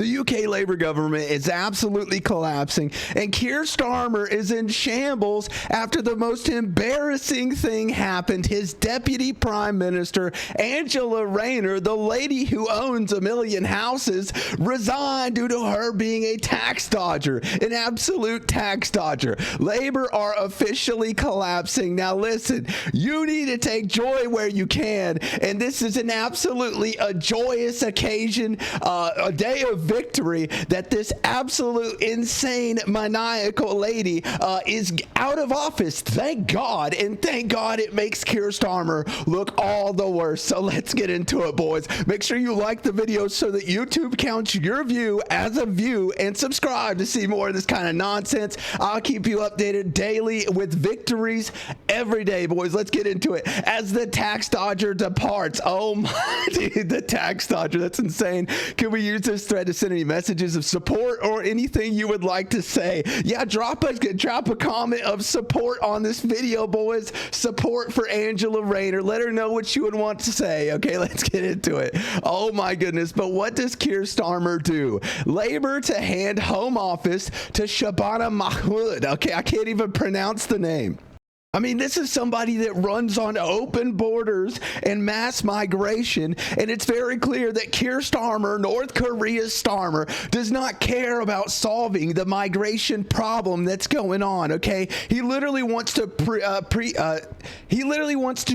The UK Labour government is absolutely collapsing, and Keir Starmer is in shambles after the most embarrassing thing happened. His deputy prime minister, Angela Rayner, the lady who owns a million houses, resigned due to her being a tax dodger, an absolute tax dodger. Labour are officially collapsing. Now listen, you need to take joy where you can, and this is an absolutely a joyous occasion, a day of victory that this absolute insane maniacal lady is out of office. Thank God, and thank God it makes Keir Starmer look all the worse. So let's get into it, boys. Make sure you like the video so that YouTube counts your view as a view, and subscribe to see more of this kind of nonsense. I'll keep you updated daily with victories every day, boys. Let's get into it. As the tax dodger departs, oh my, dude, the tax dodger, that's insane. Can we use this thread to send any messages of support or anything you would like to say? Yeah, drop a comment of support on this video, boys. Support for Angela Rayner. Let her know what you would want to say. Okay, let's get into it. Oh my goodness, but what does Keir Starmer do? Labour to hand home office to Shabana Mahmood. Okay, I can't even pronounce the name. I mean, this is somebody that runs on open borders and mass migration, and it's very clear that Keir Starmer, North Korea's Starmer, does not care about solving the migration problem that's going on. Okay, he literally wants to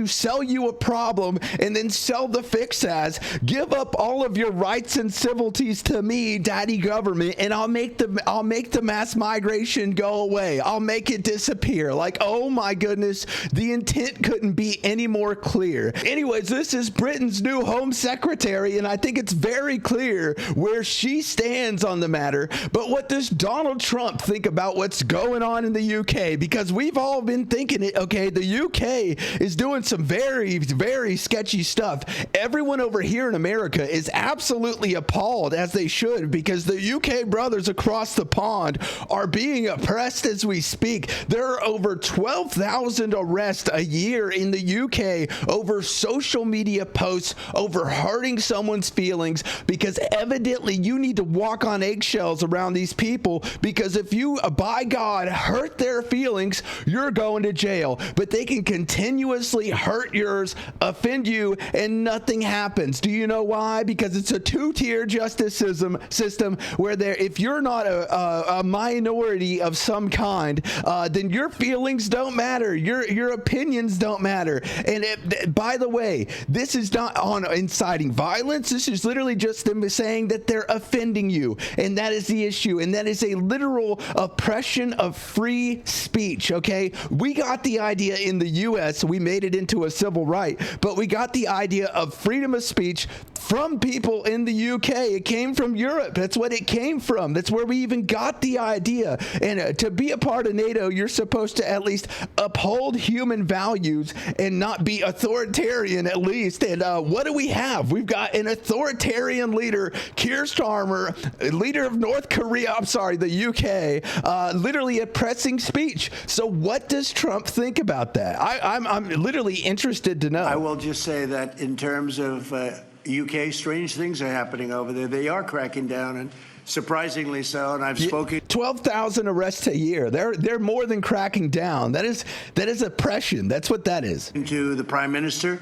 sell you a problem and then sell the fix as give up all of your rights and civilities to me, daddy government, and I'll make the mass migration go away. I'll make it disappear. Like, oh my goodness, the intent couldn't be any more clear. Anyways, this is Britain's new Home Secretary, and I think it's very clear where she stands on the matter. But what does Donald Trump think about what's going on in the UK? Because we've all been thinking it, okay, the UK is doing some very, very sketchy stuff. Everyone over here in America is absolutely appalled, as they should, because the UK brothers across the pond are being oppressed as we speak. There are over 12,000 arrests a year in the UK over social media posts, over hurting someone's feelings, because evidently you need to walk on eggshells around these people, because if you, by God, hurt their feelings, you're going to jail. But they can continuously hurt yours, offend you, and nothing happens. Do you know why? Because it's a two-tier justice system where if you're not a minority of some kind, then your feelings don't matter. Your opinions don't matter. And by the way, this is not on inciting violence. This is literally just them saying that they're offending you. And that is the issue. And that is a literal oppression of free speech, okay? We got the idea in the U.S., we made it into a civil right, but we got the idea of freedom of speech from people in the UK. It came from Europe. That's what it came from. That's where we even got the idea. And to be a part of NATO, you're supposed to at least uphold human values and not be authoritarian, at least. And what do we have? We've got an authoritarian leader, Keir Starmer, leader of North Korea, the UK, literally oppressing speech. So what does Trump think about that? I'm literally interested to know. I will just say that in terms of UK, strange things are happening over there. They are cracking down, and surprisingly so. And I've spoken 12,000 arrests a year. They're more than cracking down. That is oppression. That's what that is. To the Prime Minister,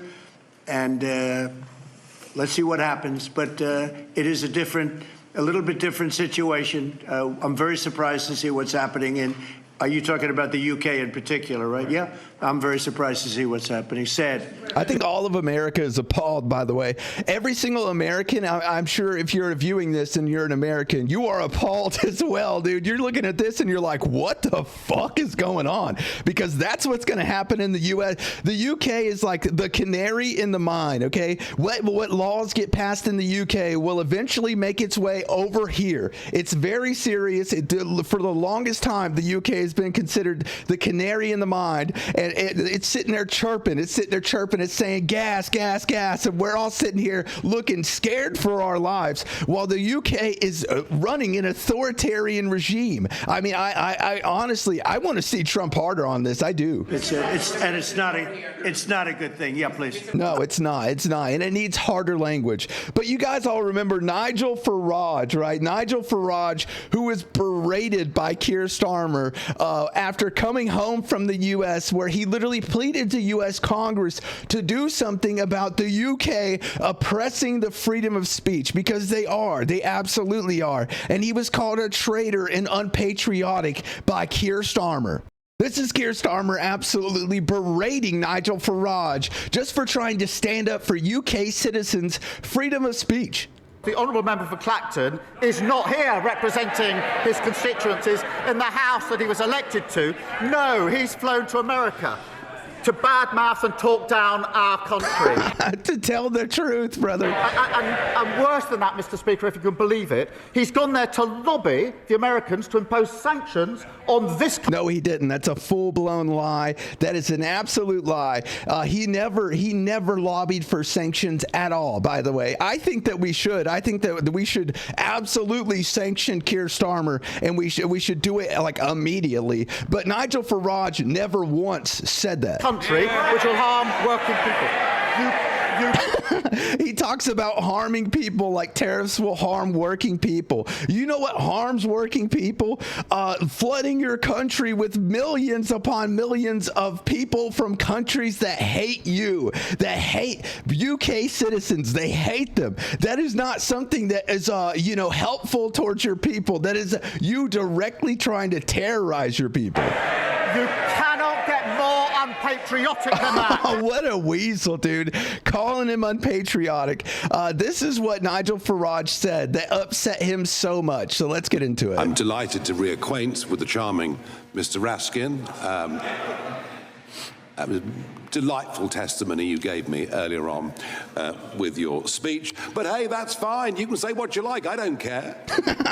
and let's see what happens. But it is a little bit different situation. I'm very surprised to see what's happening in. Are you talking about the UK in particular, right? Yeah, I'm very surprised to see what's happening. Sad. I think all of America is appalled, by the way. Every single American, I'm sure if you're viewing this and you're an American, you are appalled as well, dude. You're looking at this and you're like, what the fuck is going on? Because that's what's going to happen in the U.S. The UK is like the canary in the mine, okay? What laws get passed in the UK will eventually make its way over here. It's very serious. For the longest time, the UK has been considered the canary in the mine, and it's sitting there chirping. It's sitting there chirping it's saying gas, gas, gas, and we're all sitting here looking scared for our lives while the UK is running an authoritarian regime. I mean, I honestly, I want to see Trump harder on this. I do. It's not a good thing. Yeah, please. No, it's not. It's not. And it needs harder language. But you guys all remember Nigel Farage, right? Nigel Farage, who was berated by Keir Starmer after coming home from the U.S., where he literally pleaded to U.S. Congress to do something about the UK oppressing the freedom of speech, because they are. They absolutely are. And he was called a traitor and unpatriotic by Keir Starmer. This is Keir Starmer absolutely berating Nigel Farage just for trying to stand up for UK citizens' freedom of speech. The honourable member for Clacton is not here representing his constituencies in the House that he was elected to. No, he's flown to America to badmouth and talk down our country. To tell the truth, brother. And worse than that, Mr. Speaker, if you can believe it, he's gone there to lobby the Americans to impose sanctions on this country. No, he didn't. That's a full-blown lie. That is an absolute lie. He never lobbied for sanctions at all, by the way. I think that we should. I think that we should absolutely sanction Keir Starmer, and we should do it like immediately. But Nigel Farage never once said that. Country, which will harm working people. He talks about harming people like tariffs will harm working people. You know what harms working people? Flooding your country with millions upon millions of people from countries that hate you, that hate UK citizens. They hate them. That is not something that is, helpful towards your people. That is you directly trying to terrorize your people. You cannot get more unpatriotic than that. What a weasel, dude. Calling him unpatriotic. This is what Nigel Farage said that upset him so much. So let's get into it. I'm delighted to reacquaint with the charming Mr. Raskin. That was delightful testimony you gave me earlier on with your speech. But hey, that's fine. You can say what you like. I don't care.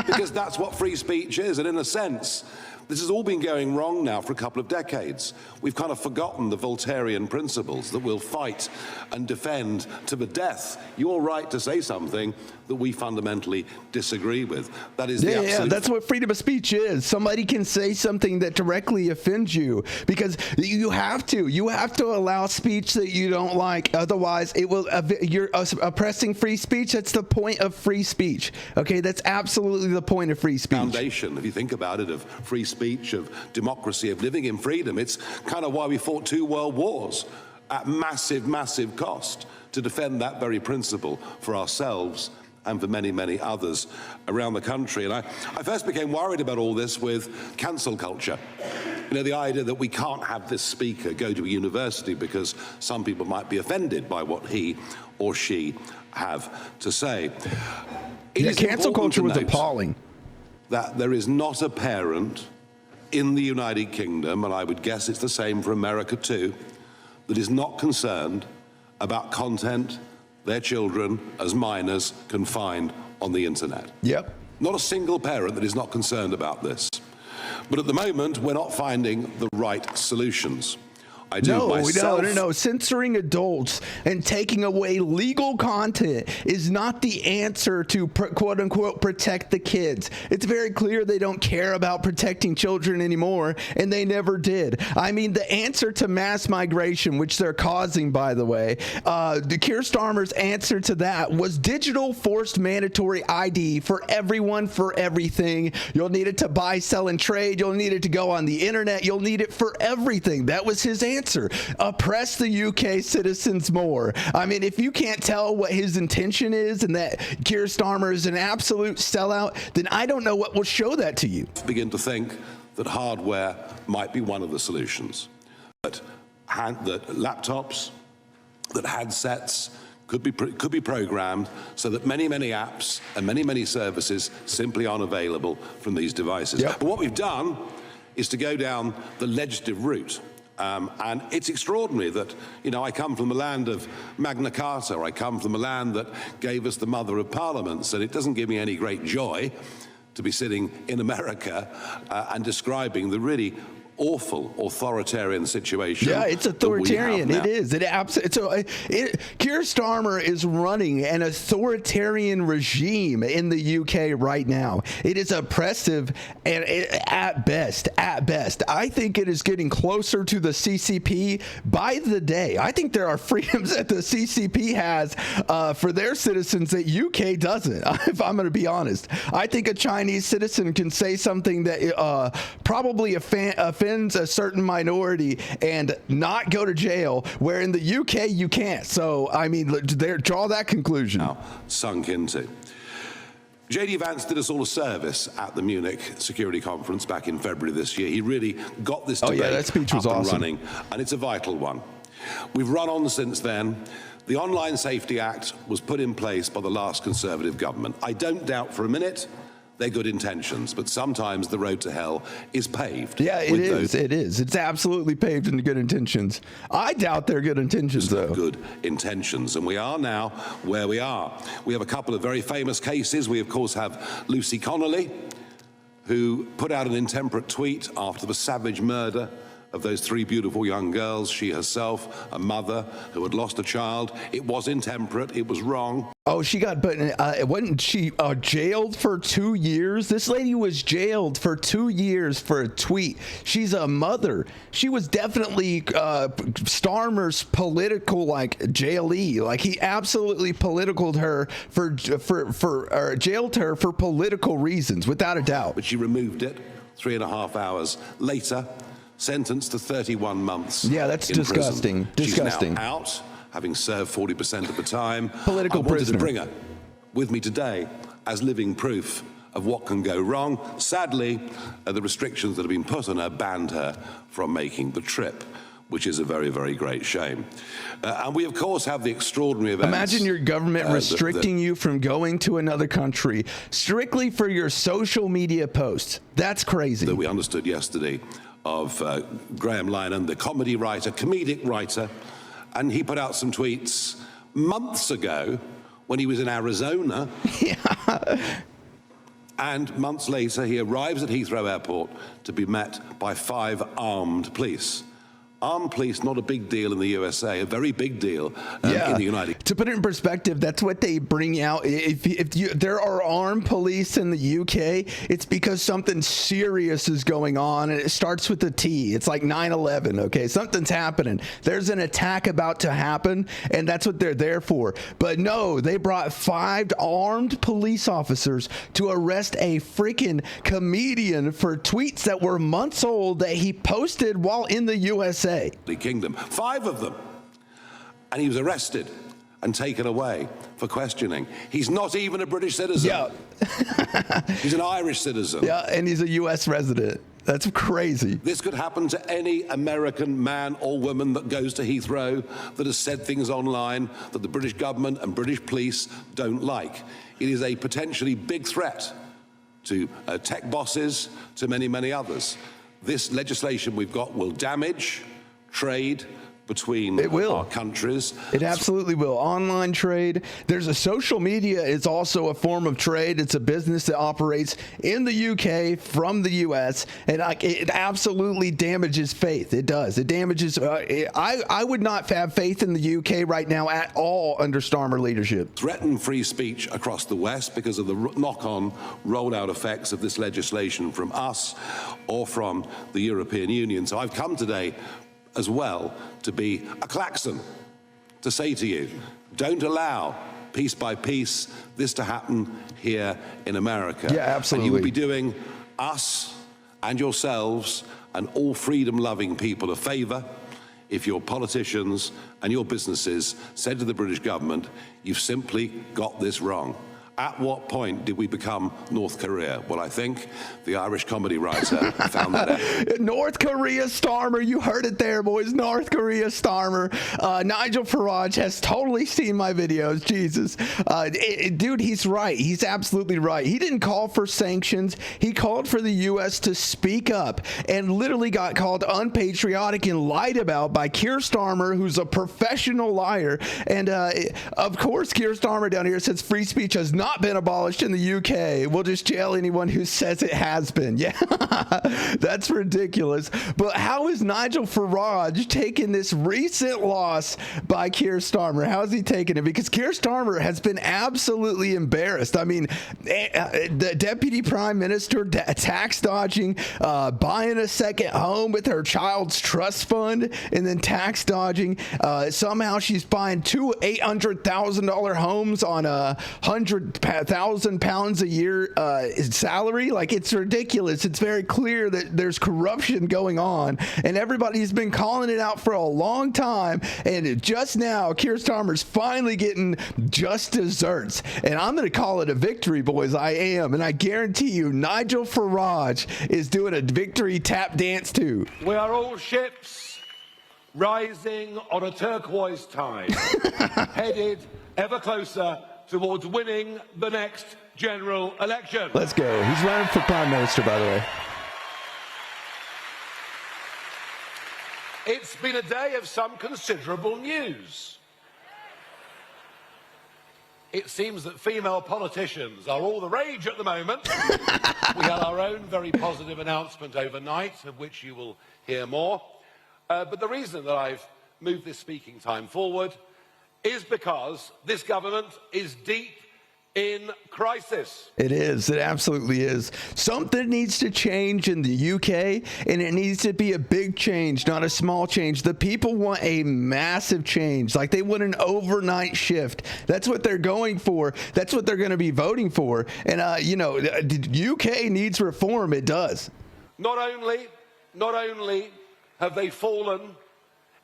Because that's what free speech is. And in a sense, this has all been going wrong now for a couple of decades. We've kind of forgotten the Voltairean principles that we'll fight and defend to the death your right to say something that we fundamentally disagree with. That is the absolute... Yeah, that's what freedom of speech is. Somebody can say something that directly offends you because you have to. You have to allow speech that you don't like. Otherwise, it will. You're oppressing free speech. That's the point of free speech. Okay, that's absolutely the point of free speech. Foundation, if you think about it, of free speech, of democracy, of living in freedom. It's kind of why we fought 2 world wars at massive, massive cost to defend that very principle for ourselves and for many, many others around the country. And I first became worried about all this with cancel culture. You know, the idea that we can't have this speaker go to a university because some people might be offended by what he or she have to say. Cancel culture was appalling. That there is not a parent in the United Kingdom, and I would guess it's the same for America too, that is not concerned about content their children as minors can find on the internet. Yep. Not a single parent that is not concerned about this. But at the moment, we're not finding the right solutions. I do myself. No. Censoring adults and taking away legal content is not the answer to quote unquote protect the kids. It's very clear they don't care about protecting children anymore, and they never did. I mean, the answer to mass migration, which they're causing, by the way, the Keir Starmer's answer to that was digital forced mandatory ID for everyone, for everything. You'll need it to buy, sell, and trade. You'll need it to go on the internet. You'll need it for everything. That was his answer. Oppress the UK citizens more. I mean, if you can't tell what his intention is and that Keir Starmer is an absolute sellout, then I don't know what will show that to you. Begin to think that hardware might be one of the solutions. That laptops, that handsets could be programmed so that many, many apps and many, many services simply aren't available from these devices. Yep. But what we've done is to go down the legislative route. And it's extraordinary that, I come from the land of Magna Carta. I come from the land that gave us the mother of parliaments. And it doesn't give me any great joy to be sitting in America and describing the really awful authoritarian situation. Yeah, it's authoritarian. That we have now. It is. Keir Starmer is running an authoritarian regime in the UK right now. It is oppressive, and at best, I think it is getting closer to the CCP by the day. I think there are freedoms that the CCP has for their citizens that UK doesn't. If I'm going to be honest, I think a Chinese citizen can say something that probably offends a certain minority and not go to jail, where in the UK you can't. So, I mean, draw that conclusion. Now sunk into. J.D. Vance did us all a service at the Munich Security Conference back in February this year. He really got this debate that speech was up and awesome. running, and it's a vital one. We've run on since then. The Online Safety Act was put in place by the last Conservative government. I don't doubt for a minute they're good intentions, but sometimes the road to hell is paved. Yeah, it is. It is. It's absolutely paved in good intentions. I doubt they're good intentions, though. Good intentions, and we are now where we are. We have a couple of very famous cases. We, of course, have Lucy Connolly, who put out an intemperate tweet after the savage murder of those three beautiful young girls, she herself, a mother who had lost a child. It was intemperate. It was wrong. Oh, she got, but wasn't she jailed for 2 years? This lady was jailed for 2 years for a tweet. She's a mother. She was definitely Starmer's political jailee. Like, he absolutely politicaled her or jailed her for political reasons, without a doubt. But she removed it 3.5 hours later. Sentenced to 31 months. Yeah, that's in disgusting. Prison. Disgusting. She's now out, having served 40% of the time. Political I wanted prisoner. to bring her with me today as living proof of what can go wrong. Sadly, the restrictions that have been put on her banned her from making the trip, which is a very, very great shame. And we, of course, have the extraordinary events. Imagine your government restricting you from going to another country strictly for your social media posts. That's crazy. That we understood yesterday of Graham Linehan, the comedic writer, and he put out some tweets months ago when he was in Arizona. Yeah. And months later, he arrives at Heathrow Airport to be met by 5 armed police. Armed police, not a big deal in the USA, a very big deal in the United States. To put it in perspective, that's what they bring out. If there are armed police in the UK, it's because something serious is going on, and it starts with a T. It's like 9/11, okay? Something's happening. There's an attack about to happen, and that's what they're there for. But no, they brought 5 armed police officers to arrest a freaking comedian for tweets that were months old that he posted while in the USA. Kingdom, 5 of them, and he was arrested and taken away for questioning. He's not even a British citizen. Yeah. He's an Irish citizen. Yeah, and he's a U.S. resident. That's crazy. This could happen to any American man or woman that goes to Heathrow that has said things online that the British government and British police don't like. It is a potentially big threat to tech bosses, to many, many others. This legislation we've got will damage trade between our countries. It absolutely will. Online trade. There's a social media is also a form of trade. It's a business that operates in the UK from the US, and it absolutely damages faith. It does. It damages. I would not have faith in the UK right now at all under Starmer leadership. Threaten free speech across the West because of the knock-on rolled-out effects of this legislation from us or from the European Union. So I've come today as well to be a klaxon, to say to you, don't allow piece by piece this to happen here in America. Yeah, absolutely. And you would be doing us and yourselves and all freedom-loving people a favor if your politicians and your businesses said to the British government, you've simply got this wrong. At what point did we become North Korea? Well, I think the Irish comedy writer found that out. North Korea Starmer, you heard it there, boys. North Korea Starmer. Nigel Farage has totally seen my videos. Jesus. Dude, he's right. He's absolutely right. He didn't call for sanctions. He called for the U.S. to speak up and literally got called unpatriotic and lied about by Keir Starmer, who's a professional liar. And, of course, Keir Starmer down here says free speech has not been abolished in the UK. We'll just jail anyone who says it has been. Yeah, that's ridiculous. But how is Nigel Farage taking this recent loss by Keir Starmer? How is he taking it? Because Keir Starmer has been absolutely embarrassed. I mean, the deputy prime minister tax dodging, buying a second home with her child's trust fund, and then tax dodging. Somehow she's buying two $800,000 homes on £100,000 a year salary. Like, it's ridiculous. It's very clear that there's corruption going on, and everybody's been calling it out for a long time. And just now, Keir Starmer's finally getting just desserts. And I'm going to call it a victory, boys. I am. And I guarantee you, Nigel Farage is doing a victory tap dance too. We are all ships rising on a turquoise tide, headed ever closer towards winning the next general election. Let's go. He's running for prime minister, by the way. It's been a day of some considerable news. It seems that female politicians are all the rage at the moment. We had our own very positive announcement overnight, of which you will hear more. But the reason that I've moved this speaking time forward is because this government is deep in crisis. It is. It absolutely is. Something needs to change in the UK, and it needs to be a big change, not a small change. The people want a massive change. Like, they want an overnight shift. That's what they're going for. That's what they're going to be voting for. And, the UK needs reform. It does. Not only have they fallen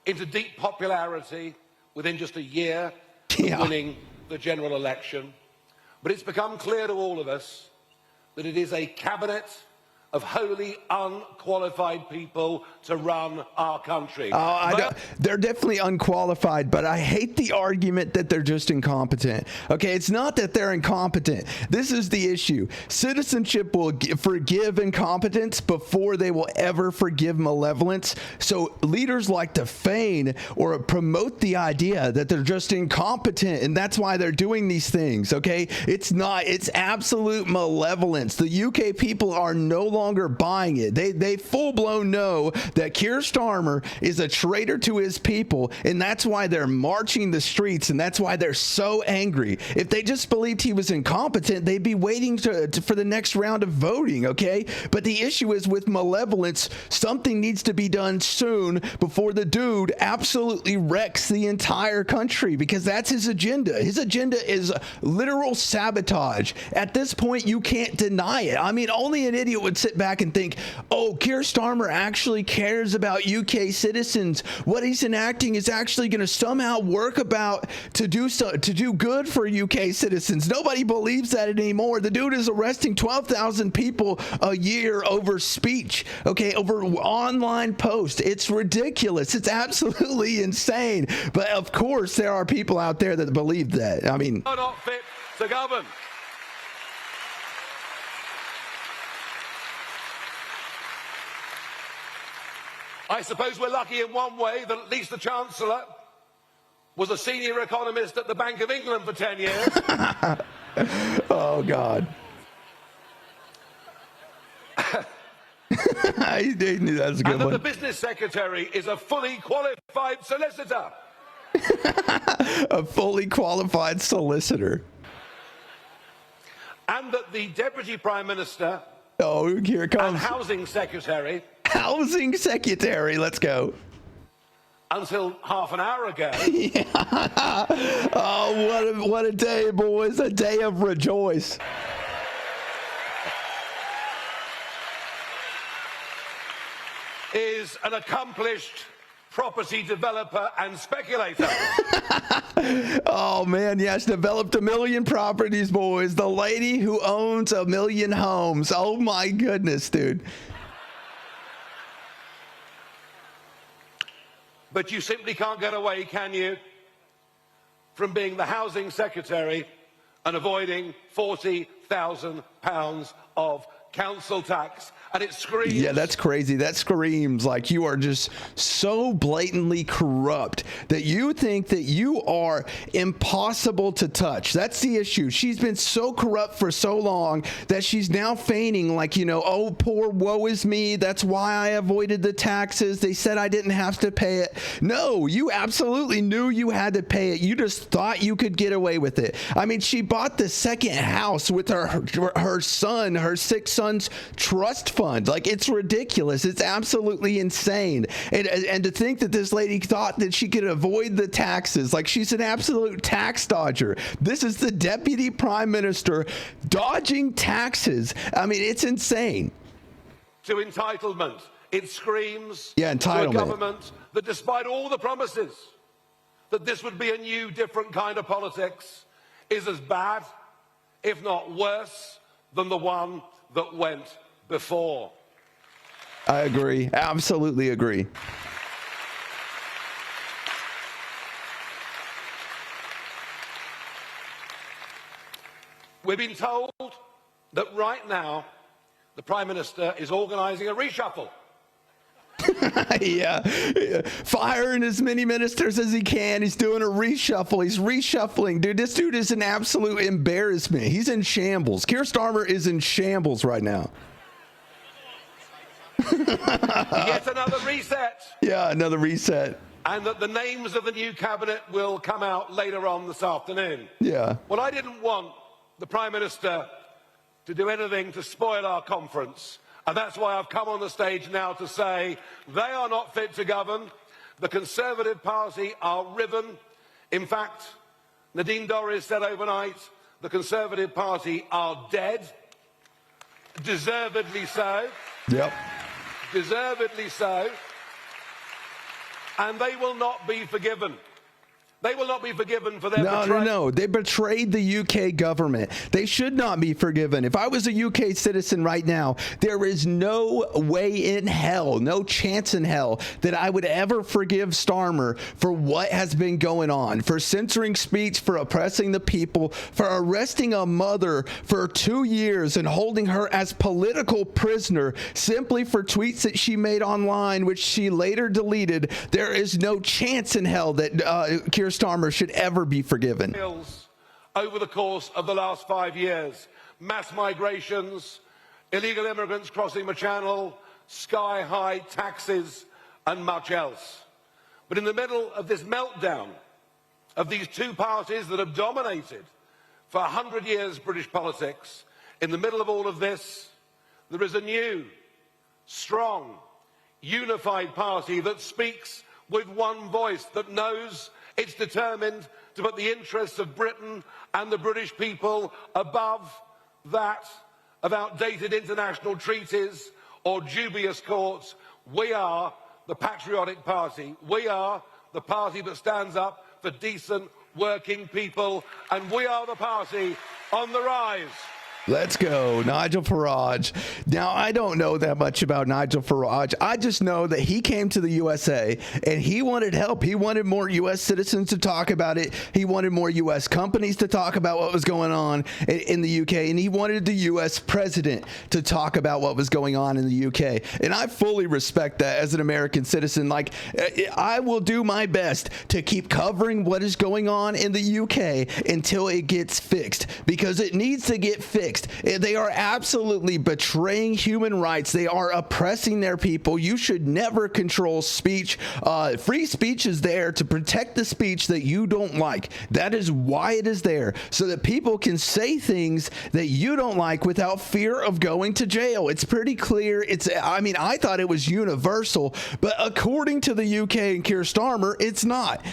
into deep popularity within just a year of winning the general election, but it's become clear to all of us that it is a cabinet of wholly unqualified people to run our country. They're definitely unqualified, but I hate the argument that they're just incompetent. Okay, it's not that they're incompetent. This is the issue. Citizenship will forgive incompetence before they will ever forgive malevolence. So leaders like to feign or promote the idea that they're just incompetent, and that's why they're doing these things. Okay, it's not. It's absolute malevolence. The UK people are no longer buying it. They full-blown know that Keir Starmer is a traitor to his people, and that's why they're marching the streets, and that's why they're so angry. If they just believed he was incompetent, they'd be waiting for the next round of voting, okay? But the issue is, with malevolence, something needs to be done soon before the dude absolutely wrecks the entire country, because that's his agenda. His agenda is literal sabotage. At this point, you can't deny it. I mean, only an idiot would sit back and think, oh, Keir Starmer actually cares about UK citizens. What he's enacting is actually going to somehow work to do good for UK citizens. Nobody believes that anymore. The dude is arresting 12,000 people a year over speech, okay, over online posts. It's ridiculous. It's absolutely insane. But of course, there are people out there that believe that. I mean, Are not fit to govern. I suppose we're lucky in one way that at least the Chancellor was a senior economist at the Bank of England for 10 years. Oh, God. He knew that was a good and that one. the business secretary is a fully qualified solicitor. A fully qualified solicitor. And that the Deputy Prime Minister Oh, here it comes. and Housing Secretary, Housing Secretary, let's go. until half an hour ago, Oh, what a day, boys. A day of rejoice. is an accomplished property developer and speculator. Oh, man, yes, developed 1 million properties, boys. The lady who owns 1 million homes. Oh, my goodness, dude. But you simply can't get away, can you, from being the Housing Secretary and avoiding 40 £40,000 of council tax. And it screams. Yeah, that's crazy. That screams like you are just so blatantly corrupt that you think that you are impossible to touch. That's the issue. She's been so corrupt for so long that she's now feigning like, you know, oh, poor woe is me. That's why I avoided the taxes. They said I didn't have to pay it. No, you absolutely knew you had to pay it. You just thought you could get away with it. I mean, she bought the second house with her son, her 6 sons trust fund. Like, it's ridiculous. It's absolutely insane. And to think that this lady thought that she could avoid the taxes, like she's an absolute tax dodger. This is the deputy prime minister dodging taxes. I mean, it's insane. To entitlement. It screams entitlement. To a government that, despite all the promises that this would be a new, different kind of politics, is as bad, if not worse, than the one that went before. I agree. Absolutely agree. We've been told that right now the Prime Minister is organising a reshuffle. Yeah, firing as many ministers as he can. He's doing a reshuffle. He's reshuffling. Dude, this dude is an absolute embarrassment. He's in shambles. Keir Starmer is in shambles right now. Yet another reset. Yeah, another reset. And that the names of the new cabinet will come out later on this afternoon. Yeah. Well, I didn't want the Prime Minister to do anything to spoil our conference. And that's why I've come on the stage now to say they are not fit to govern. The Conservative Party are riven. In fact, Nadine Dorries said overnight the Conservative Party are dead. Deservedly so. Yep. Deservedly so. And they will not be forgiven. They will not be forgiven for their betrayal. No. They betrayed the UK government. They should not be forgiven. If I was a UK citizen right now, there is no way in hell, no chance in hell that I would ever forgive Starmer for what has been going on, for censoring speech, for oppressing the people, for arresting a mother for 2 years and holding her as political prisoner simply for tweets that she made online, which she later deleted. There is no chance in hell that Keir Starmer should ever be forgiven. Over the course of the last 5 years, mass migrations, illegal immigrants crossing the channel, sky-high taxes, and much else. But in the middle of this meltdown of these two parties that have dominated for 100 years British politics, in the middle of all of this, there is a new, strong, unified party that speaks with one voice, that knows it's determined to put the interests of Britain and the British people above that of outdated international treaties or dubious courts. We are the patriotic party. We are the party that stands up for decent working people, and we are the party on the rise. Let's go, Nigel Farage. Now, I don't know that much about Nigel Farage. I just know that he came to the USA and he wanted help. He wanted more U.S. citizens to talk about it. He wanted more U.S. companies to talk about what was going on in the UK. And he wanted the U.S. president to talk about what was going on in the UK. And I fully respect that as an American citizen. Like, I will do my best to keep covering what is going on in the UK until it gets fixed, because it needs to get fixed. They are absolutely betraying human rights. They are oppressing their people. You should never control speech. Free speech is there to protect the speech that you don't like. That is why it is there, so that people can say things that you don't like without fear of going to jail. It's pretty clear. I thought it was universal, but according to the UK and Keir Starmer, it's not.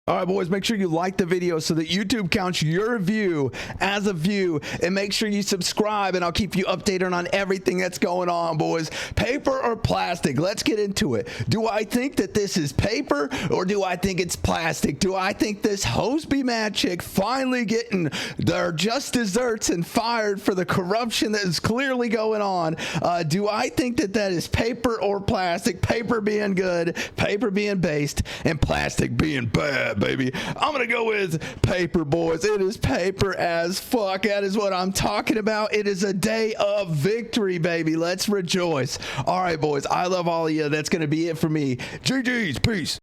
All right, boys, make sure you like the video so that YouTube counts your view as a view, and make sure you subscribe, and I'll keep you updated on everything that's going on, boys. Paper or plastic? Let's get into it. Do I think that this is paper, or do I think it's plastic? Do I think this Hoseby mad chick finally getting their just desserts and fired for the corruption that is clearly going on? Do I think that that is paper or plastic? Paper being good, paper being based, and plastic being bad. right, baby. I'm going to go with paper, boys. It is paper as fuck. That is what I'm talking about. It is a day of victory, baby. Let's rejoice. All right, boys. I love all of you. That's going to be it for me. GG's. Peace.